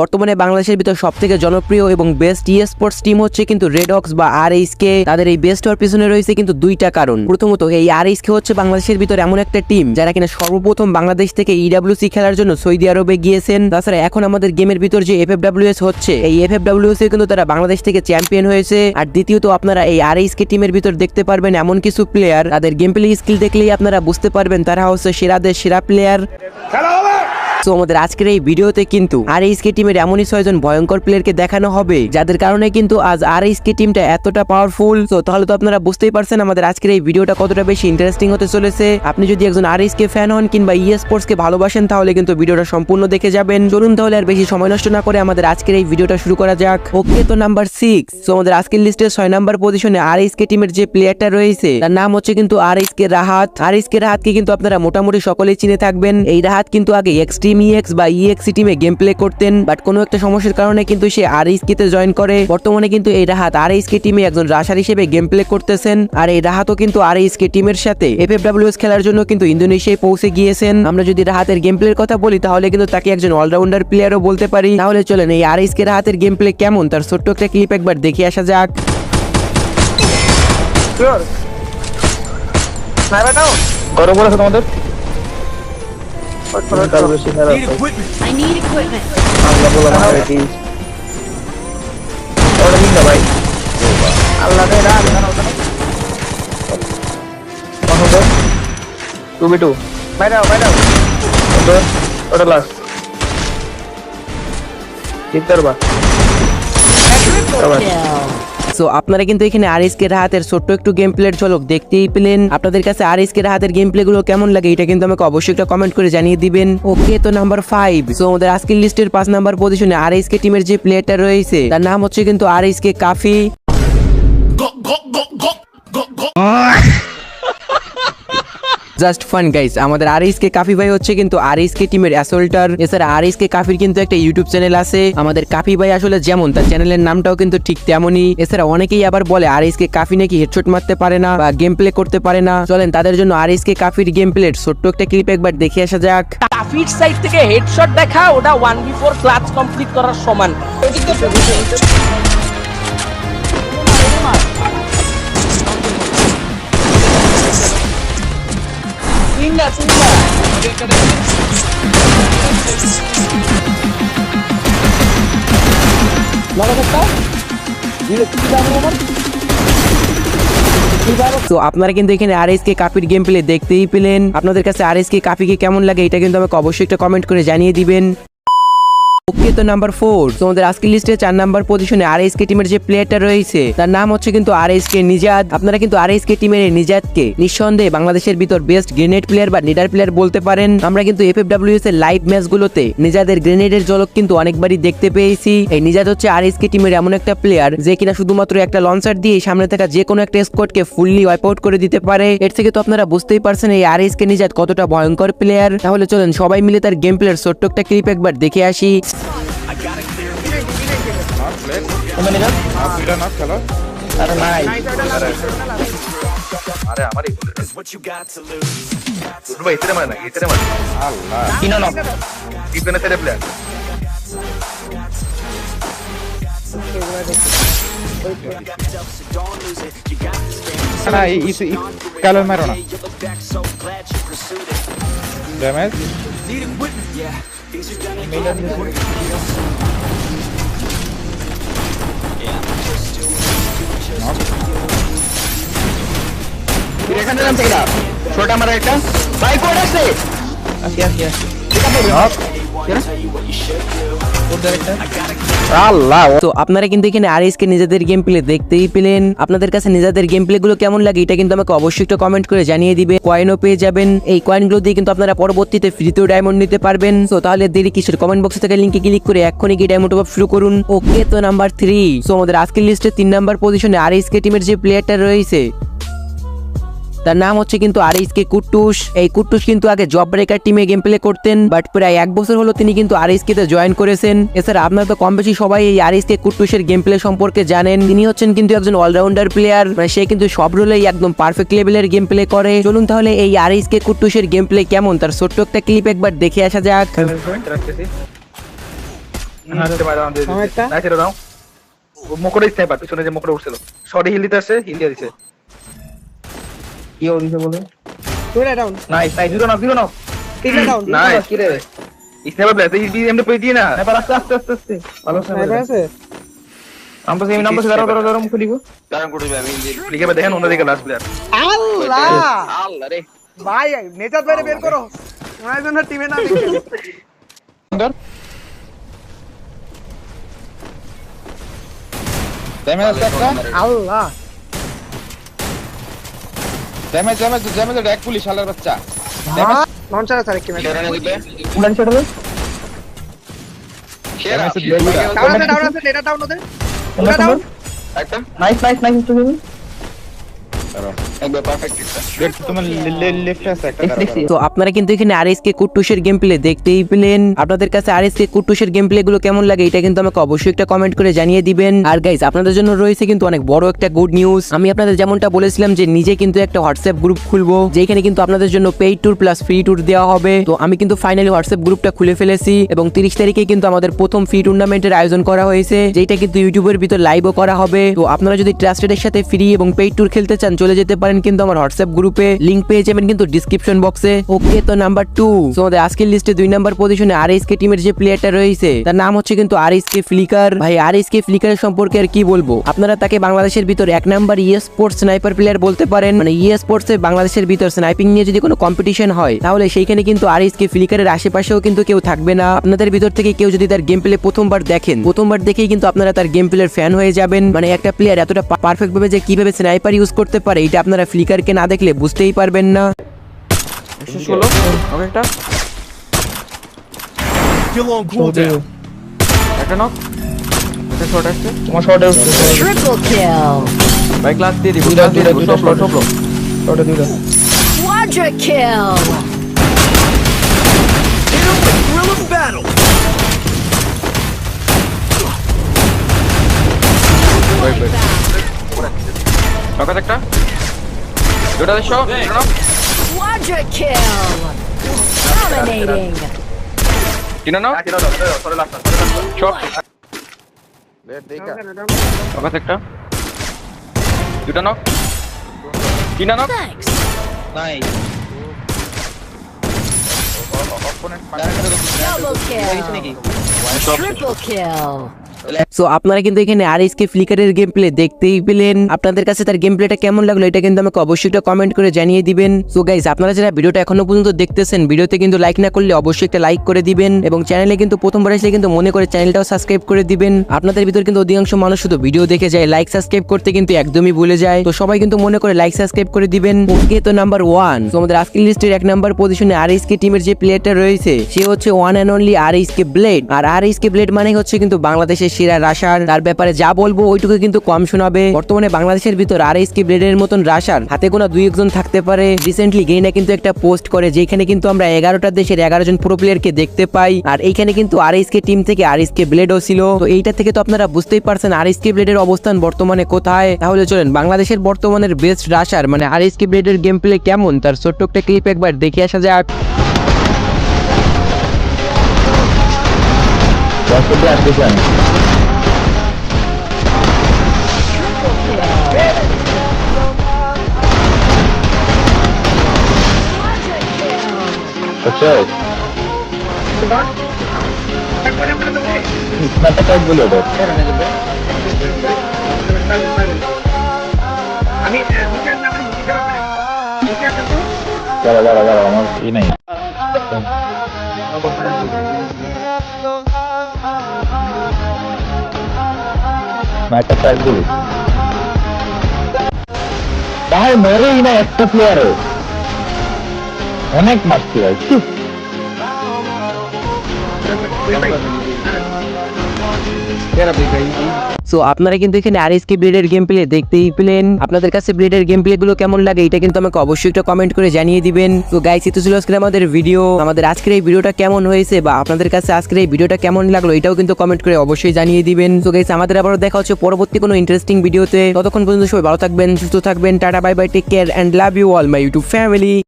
বর্তমানে বাংলাদেশের ভিতর সবথেকে জনপ্রিয় এবং বেস্ট স্পোর্টস টিম হচ্ছে কিন্তু রেডক্স বা আরএইচকে। তাদের এই বেস্ট হওয়ার পিছনে রয়েছে কিন্তু দুইটা কারণ। প্রথমত, এই আরএইচকে হচ্ছে বাংলাদেশের ভিতর এমন একটা টিম যারা কিনা সর্বপ্রথম বাংলাদেশ থেকে ইডব্লিউসি খেলার জন্য সৌদি আরবে গিয়েছেন। তাছাড়া এখন আমাদের গেমের ভিতর যে এফএফডব্লিউএস হচ্ছে, এই এফএফডব্লিউএস এ কিন্তু তারা বাংলাদেশ থেকে চ্যাম্পিয়ন হয়েছে। আর দ্বিতীয়ত, আপনারা এই আরএইচকে টিমের ভিতর দেখতে পারবেন এমন কিছু প্লেয়ার, তাদের গেম প্লে স্কিল দেখলেই আপনারা বুঝতে পারবেন তারা হচ্ছে সেরাদের সেরা প্লেয়ার। তো আমাদের আজকের এই ভিডিওতে কিন্তু আরএইচকে টিমের এমনই 6 জন ভয়ঙ্কর প্লেয়ারকে দেখানো হবে, যাদের কারণে কিন্তু আজ আরএইচকে টিমটা এতটা পাওয়ারফুল। তো তাহলে তো আপনারা বুঝতেই পারছেন আমাদের আজকের এই ভিডিওটা কতটা বেশি ইন্টারেস্টিং হতে চলেছে। আপনি যদি একজন আরএইচকে ফ্যান হন কিংবা স্পোর্টস কে ভালোবাসেন, তাহলে কিন্তু ভিডিওটা সম্পূর্ণ দেখে যাবেন। চলুন তাহলে আর বেশি সময় নষ্ট না করে আমাদের আজকের এই ভিডিওটা শুরু করা যাক। ওকে, তো নাম্বার 6। তো আমাদের আজকের লিস্টে 6 নাম্বার পজিশনে আরএইচকে টিমের যে প্লেয়ারটা রয়েছে তার নাম হচ্ছে কিন্তু আরএইচকে রাহাত। আরএইচকে রাহাতকে কিন্তু আপনারা মোটামুটি সকলেই চিনে থাকবেন। এই রাহাত কিন্তু আগে এক্সট্রিম ইএক্স বা ইএক্সি টিমে গেম প্লে করতেন, বাট কোনো একটা সমস্যার কারণে কিন্তু সে আরএইচকে তে জয়েন করে। বর্তমানে কিন্তু এই রাহাত আরএইচকে টিমে একজন রাশার হিসেবে গেম প্লে করতেছেন। আর এই রাহাতও কিন্তু আরএইচকে টিমের সাথে এফএফডব্লিউএস খেলার জন্য কিন্তু ইন্দোনেশিয়ায় পৌঁছে গিয়েছেন। আমরা যদি রাহাতের গেম প্লের কথা বলি, তাহলে কিন্তু তাকে একজন অলরাউন্ডার প্লেয়ারও বলতে পারি। তাহলে চলেন এই আরএইচকে রাহাতের গেম প্লে কেমন তার ছোট্ট একটা ক্লিপ একবার দেখে আসা যাক। তোমাদের I need equipment. সো আপনারা কিন্তু এখানে আরএইচকে রাহাতের ছোট্ট একটু গেম প্লের ঝলক দেখতেই পেলেন। আপনাদের কাছে আরএইচকে রাহাতের গেম প্লে গুলো কেমন লাগে এটা কিন্তু আমাকে অবশ্যই একটা কমেন্ট করে জানিয়ে দিবেন। ওকে, তো নাম্বার 5। সো আমাদের আজকের লিস্টের 5 নাম্বার পজিশনে আরএইচকে টিমের যে প্লেয়ারটা রয়েছে তার নাম হচ্ছে কিন্তু আরএইচকে কাফি। জাস্ট ফান গাইস, আমাদের আরএইচকে কাফি ভাই হচ্ছে কিন্তু আরএইচকে টিমের অ্যাসল্টার। এছাড়া আরএইচকে কাফির কিন্তু একটা ইউটিউব চ্যানেল আছে। আমাদের কাফি ভাই আসলে যেমন তার চ্যানেলের নামটাও কিন্তু ঠিক তেমনই। এছাড়া অনেকেই আবার বলে আরএইচকে কাফি নাকি হেডশট মারতে পারে না বা গেম প্লে করতে পারে না। চলেন তাদের জন্য আরএইচকে কাফির গেম প্লের ছোট্ট একটা ক্লিপ একবার দেখে আসা যাক। কাফির সাইড থেকে হেডশট দেখা ওটা 1v4 ক্লাচ কমপ্লিট করার সমান। তো আপনারা কিন্তু এখানে আরএইচকে কাফির গেম প্লে দেখতেই পেলেন। আপনাদের কাছে আরএইচকে কাফিকে কেমন লাগে এটা কিন্তু আমাকে অবশ্যই একটা কমেন্ট করে জানিয়ে দিবেন। ওকে, তো নাম্বার 4। তোমাদের আজকের লিস্টে 4 নাম্বার পজিশনে আরএইচকে টিমের যে প্লেয়ারটা রয়েছে তার নাম হচ্ছে কিন্তু আরএইচকে নিজাদ। আপনারা কিন্তু আরএইচকে টিমের এই নিজাদকে নিঃসন্দেহে বাংলাদেশের ভিতর বেস্ট গ্রেনেড প্লেয়ার বা নিডার প্লেয়ার বলতে পারেন। আমরা কিন্তু এফএফডব্লিউএস এর লাইভ ম্যাচগুলোতে নিজাদের গ্রেনেডের ঝলক কিন্তু অনেকবারই দেখতে পেয়েছি। এই নিজাদ হচ্ছে আরএইচকে টিমের এমন একটা প্লেয়ার যে কিনা শুধুমাত্র একটা লঞ্চার দিয়ে সামনে থাকা যে কোনো একটা স্কোয়াডকে ফুললি ওয়াইপ আউট করে দিতে পারে। এর থেকে তো আপনারা বুঝতেই পারছেন এই আরএইচকে নিজাদ কতটা ভয়ঙ্কর প্লেয়ার। তাহলে চলেন সবাই মিলে তার গেম প্লের ছোট্ট একটা ক্লিপ একবার দেখে আসি। মারো না ড্যামেজ এখানে নাম থেকে দাও ছোট আমার একটা বাইক কোড আছে আসি তো আপনারা কিন্তু এখানে আরএইচকে নিজেদের গেম প্লে দেখতেই পেলেন। আপনাদের কাছে নিজেদের গেম প্লে গুলো কেমন লাগে এটা কিন্তু আমাকে অবশ্যই একটা কমেন্ট করে জানিয়ে দিবে। কয়েনও পেয়ে যাবেন। এই কয়েনগুলো দিয়ে কিন্তু আপনারা পরবর্তীতে ফ্রিতেও ডায়মন্ড নিতে পারবেন। তো তাহলে দেরি কিসের, কমেন্ট বক্সে থেকে লিংকে ক্লিক করে এখনই গিয়ে ডায়মন্ড টপ আপ শুরু করুন। ওকে, তো নাম্বার 3। সো আমাদের আজকের লিস্টে 3 নাম্বার পজিশনে আরএইচকে টিমের যে প্লেয়ারটা রয়েছে তার নাম হচ্ছে কিন্তু আরএইচকে কুট্টুস। এই কুট্টুস কিন্তু আগে জব ব্রেকার টিমে গেম প্লে করতেন, বাট প্রায় 1 বছর হলো তিনি কিন্তু আরএইচকে তে জয়েন করেছেন। এছাড়া আপনারা তো কম বেশি সবাই এই আরএইচকে কুট্টুসের গেম প্লে সম্পর্কে জানেন। তিনি হচ্ছেন কিন্তু একজন অলরাউন্ডার প্লেয়ার, মানে সে কিন্তু সব রোলেই একদম পারফেক্ট লেভেলের গেম প্লে করে। চলুন তাহলে এই আরএইচকে কুট্টুসের গেম প্লে কেমন তার ছোট্ট একটা ক্লিপ একবার দেখে আসা যাক। মোকরে স্নাইপার পিছনে যে মোকরে উঠছিল শর্টে হিল দিতে আসছে হিল দিয়ে দিছে কি ও দিছে বলে দুইটা ডাউন নাইস নাইস জিরো নাও তিনটা ডাউন নাইস কি রে স্নাইপার প্লে তুই এমনি পড়ে দিয়ে না স্নাইপার আস্তে ভালো স্নাইপার আছে নাম্বার দাঁড়াও মুখ লিখো কারণ করবে আমি লিখে দেখেন অন্যদিকে লাস্ট প্লেয়ার আল্লাহ আল্লাহ রে ভাই নেচার বাইরে বের করো ওনার জন্য টিমে না দেখে সুন্দর ড্যামেজ একটা আল্লাহ ড্যামেজ এক পুলিশ শালার বাচ্চা লঞ্চার আছে আরেকটি ম্যাচ কেরানে দিবে উড়ান ছেড়ে সেরা ডাউন আছে লেটার ডাউন ওদের ওটা ডাউন একটা নাইস তুমি একবার পারফেক্ট দেখ তোমার লেফট আছে একটা তো আপনারা কিন্তু এখানে আরএসকে কুট্টুসের গেম প্লে দেখতেই পেলেন। আপনাদের কাছে আরএসকে কুট্টুসের গেম প্লে গুলো কেমন লাগে এটা কিন্তু আমাকে অবশ্যই একটা কমেন্ট করে জানিয়ে দিবেন। আর গাইস আপনাদের জন্য রয়েছে কিন্তু অনেক বড় একটা গুড নিউজ। আমি আপনাদের যেমনটা বলেছিলাম যে নিজে কিন্তু একটা হোয়াটসঅ্যাপ গ্রুপ খুলবো যেখানে কিন্তু আপনাদের জন্য paid tour plus free tour দেওয়া হবে। তো আমি কিন্তু ফাইনালি হোয়াটসঅ্যাপ গ্রুপটা খুলে ফেলেছি এবং 30 তারিখে কিন্তু আমাদের প্রথম ফ্রি টুর্নামেন্টের আয়োজন করা হয়েছে যেটা কিন্তু ইউটিউবের ভিতর লাইভও করা হবে। তো আপনারা যদি ট্রাস্টেডের সাথে ফ্রি এবং পেইড ট্যুর খেলতে চান চলে যেতে পারেন কিন্তু আমার হোয়াটসঅ্যাপ গ্রুপে, লিংক পেয়ে যাবেন কিন্তু ডিসক্রিপশন বক্সে। ওকে, তো নাম্বার 2 তো আমাদের আজকের লিস্টে 2 নাম্বার পজিশনে আরএসকে টিমের যে প্লেয়ারটা রয়েছে তার নাম হচ্ছে কিন্তু আরএসকে ফ্লিকার। ভাই আরএসকে ফ্লিকারের সম্পর্কে আর কি বলবো, আপনারা তাকে বাংলাদেশের ভিতর 1 নাম্বার স্পোর্টস স্নাইপার প্লেয়ার বলতে পারেন। মানে স্পোর্টস এ বাংলাদেশের ভিতর স্নাইপিং নিয়ে যদি কোনো কম্পিটিশন হয় তাহলে সেইখানে কিন্তু আরএসকে ফ্লিকারের আশেপাশেও কিন্তু কেউ থাকবে না। আপনাদের ভিতর থেকে কেউ যদি তার গেম প্লে প্রথমবার দেখেই কিন্তু আপনারা তার গেম প্লের ফ্যান হয়ে যাবেন। মানে একটা প্লেয়ার এতটা পারফেক্ট ভাবে যে কিভাবে স্নাইপার ইউজ করতে পারে এটা আপনারা ফ্লিকারকে না দেখলে বুঝতেই পারবেন না। 116 ওকে একটা Still on cooldown. একটা নক একটা শট আসছে তোমার শটে Triple kill. ভাই ক্লাস দিয়ে দিব সব শটে দিও Quadra kill. Hit him with Thrill of Battle. Knock একটা দুটো দেখো Quadra kill. Dominating. কিনা নাও শট লেট দেখা নক একটা দুটো নক কিনা নক Thanks. নাই Double kill. Triple kill. So আপনারা কিন্তু এখানে আরএসকে ফ্লিকারের গেম প্লে দেখতেই পেলেন। আপনাদের কাছে তার গেম প্লেটা কেমন লাগলো এটা কিন্তু আমাকে অবশ্যই একটা কমেন্ট করে জানিয়ে দিবেন। সো গাইস আপনারা যারা ভিডিওটা এখনো পর্যন্ত দেখতেছেন ভিডিওতে কিন্তু লাইক না করলে অবশ্যই একটা লাইক করে দিবেন এবং চ্যানেলে কিন্তু প্রথমবার এসে কিন্তু মনে করে চ্যানেলটাও সাবস্ক্রাইব করে দিবেন। আপনাদের ভিতর কিন্তু অধিকাংশ মানুষ শুধু ভিডিও দেখে যায়, লাইক সাবস্ক্রাইব করতে কিন্তু একদমই ভুলে যায়। তো সবাই কিন্তু মনে করে লাইক সাবস্ক্রাইব করে দিবেন। ওকে, তো নাম্বার 1 তো আমাদের আজকের লিস্টের 1 নাম্বার পজিশনে আরএসকে টিমের যে প্লেয়ারটা রয়েছে সে হচ্ছে one and only RSK blade. আর আরএসকে ব্লেড মানে হচ্ছে কিন্তু বাংলাদেশের সেরা রাশার। তার ব্যাপারে যা বলবো ওইটুকু কিন্তু কম শোনাবে। বর্তমানে বাংলাদেশের ভিতর আরএসকে ব্লেডের মতন রাশার হাতে গোনা 2-1 থাকতে পারে। রিসেন্টলি গেইনা কিন্তু একটা পোস্ট করে যেখানে কিন্তু আমরা 11টা দেশের 11 জন প্রো প্লেয়ারকে দেখতে পাই। আর এইখানে কিন্তু আরএসকে টিম থেকে আরএসকে ব্লেডও ছিল। তো এইটা থেকে তো আপনারা বুঝতেই পারছেন আরএসকে ব্লেডের অবস্থান বর্তমানে কোথায়। তাহলে চলেন বাংলাদেশের বর্তমানের বেস্ট রাশার মানে আরএসকে ব্লেডের গেম প্লে কেমন তার ছোট্ট একটা ক্লিপ একবার দেখে আসা যাক। ভাই মরেই না একটা প্লেয়ারে অনেক মারছি ভাই সো আপনারা কিন্তু এখানে আরএসকে ব্লেডের গেম প্লে দেখতেই পেলেন। আপনাদের কাছে ব্লেডের গেম প্লে গুলো কেমন লাগে এটা কিন্তু আমাকে অবশ্যই একটা কমেন্ট করে জানিয়ে দিবেন। তো গাইস এটা ছিল আজকে আমাদের ভিডিও। আমাদের আজকের এই ভিডিওটা কেমন হয়েছে বা আপনাদের কাছে আজকের এই ভিডিওটা কেমন লাগলো এটাও কিন্তু কমেন্ট করে অবশ্যই জানিয়ে দিবেন। তো গাইস আমাদের আবারও দেখা হচ্ছে পরবর্তী কোনো ইন্টারেস্টিং ভিডিওতে। ততক্ষণ পর্যন্ত সবাই ভালো থাকবেন, সুস্থ থাকবেন। Tata bye bye, take care and love you all my YouTube family.